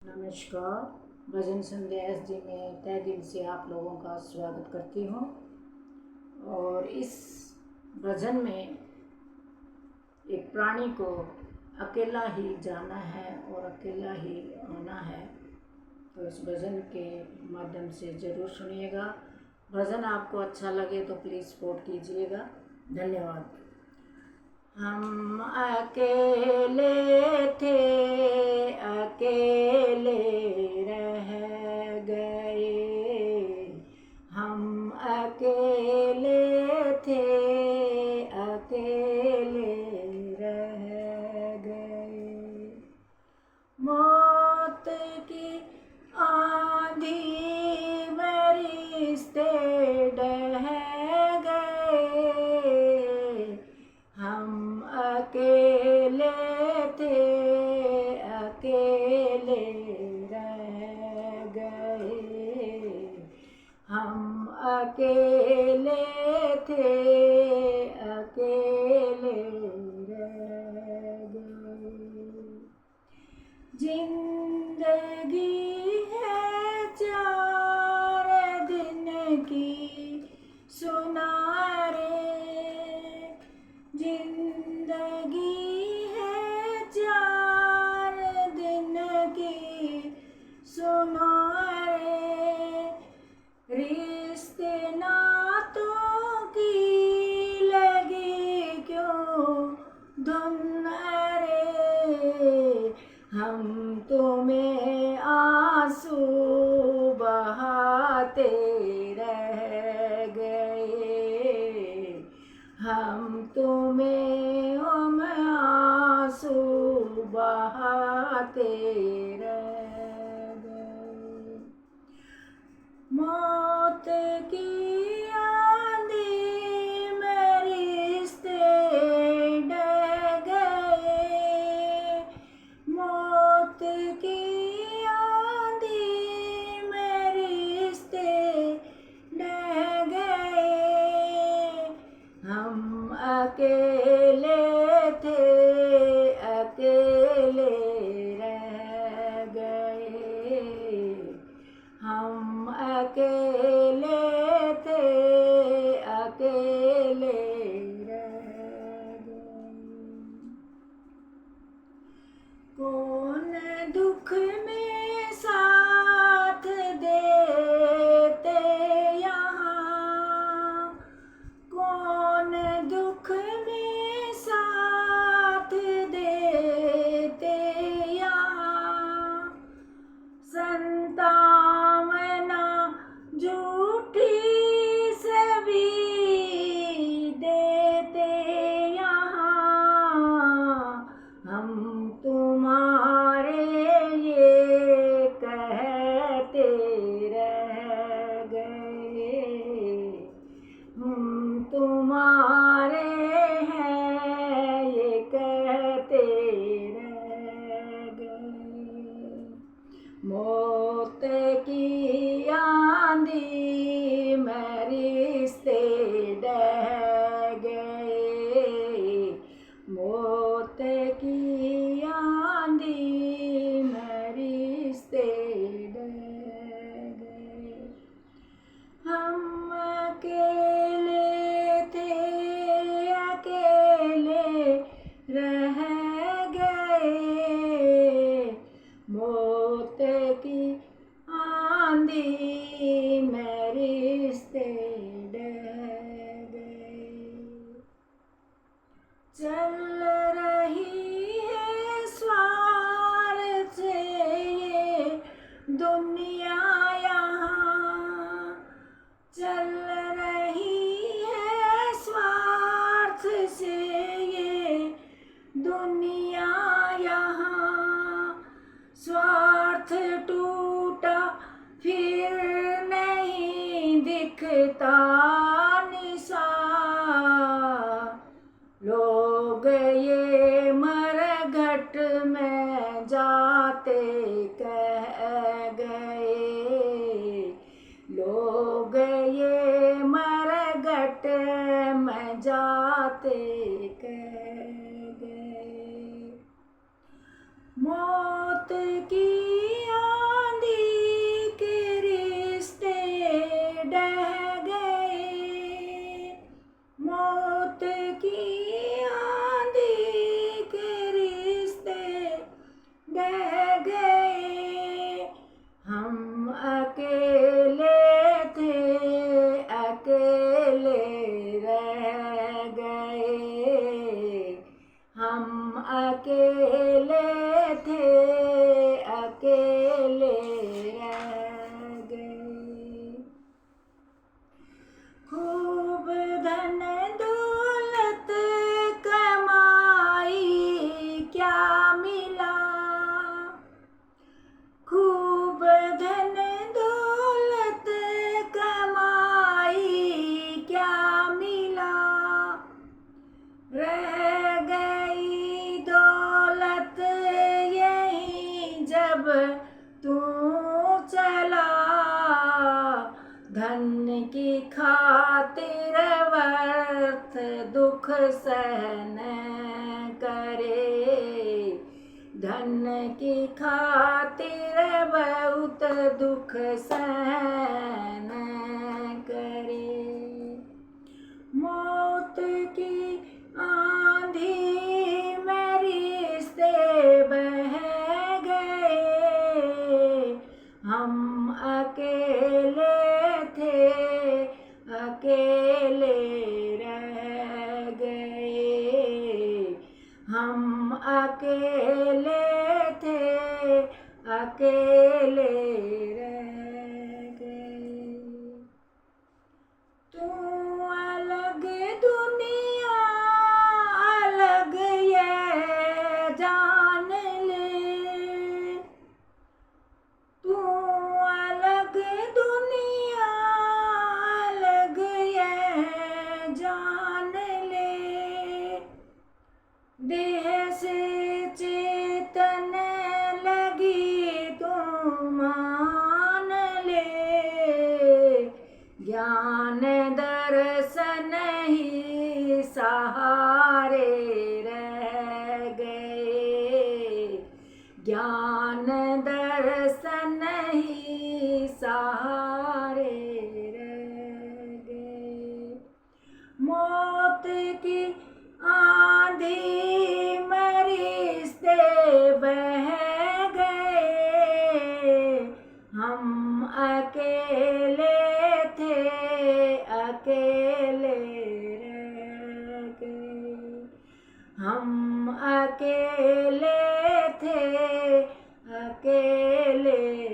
नमस्कार। भजन संध्या एसडी में तहे दिल से आप लोगों का स्वागत करती हूँ। और इस भजन में एक प्राणी को अकेला ही जाना है और अकेला ही आना है, तो इस भजन के माध्यम से ज़रूर सुनिएगा। भजन आपको अच्छा लगे तो प्लीज़ सपोर्ट कीजिएगा। धन्यवाद। हम अकेले थे, अकेले रह गए। हम अकेले थे, अकेले रह गए। मौत की आंधी में रिश्ते ढह गए। हम अकेले थे, अकेले रह गए। हम अकेले थे, अकेले रह गए। जिंदगी है 4 दिन की सुना रे। जिंदगी है 4 दिन की सुनो रे। रिश्ते नातों की लगी क्यों धुन रे। हम तुम्हें आंसू बहाते रह गए। हम तुम्हें आंसू बहाते रह गए। मौत की आंधी में रिश्ते ढह गए। मौत की आंधी में रिश्ते ढह गए। हम अकेले थे, अकेले रह गए। हम अकेले थे, अकेले रह गए। कौन दुख में साथ देते यहाँ। कौन दुख में साथ देते यहाँ। संतावना झूठी सभी देते यहाँ। हम तुम्हारे ये कहते रह गए। हम तुम्हारे हैं ये कहते रह गए। मौत की आंधी में रिश्ते ढह गए। मौत की आंधी में रिश्ते ढह गए। हम अकेले थे, अकेले रह गए। मौत की आंधी में रिश्ते ढह गए। चल रही है स्वार्थ से ये दुनिया यहाँ। चल रही है स्वार्थ से ये दुनिया यहाँ। स्वार्थ टूटा फिर नहीं दिखता निशा। लोग ये मरघट में जाते कह गए। लोग ये मरघट में जाते कह गए। मौत की ढह गए। हम अकेले थे, अकेले रह गए। हम अकेले थे, अकेले रह गए। खूब धन दौलत कमाई, क्या मिला? खूब धन दौलत कमाई, क्या मिला? रह गई दौलत यही जब तू चला। धन की खातिर व्यर्थ दुख सहन करे। धन की खातिर बहुत दुख सहन करे। मौत की आंधी में रिश्ते बह गए। हम अकेले थे, अकेले रह गए। हम अकेले थे, अकेले रह गए। तू अलग दुनिया, अलग ये जान ले। तू अलग दुनिया, अलग ये जान ले। देह से चेतन लगी तू मान ले। ज्ञान दर्शन ही सहारे रह गए। ज्ञान दर्शन ही सहारे रह गए। मौत की आंधी में रिश्ते बह गए। हम अकेले थे, अकेले रह गए। हम अकेले थे, अकेले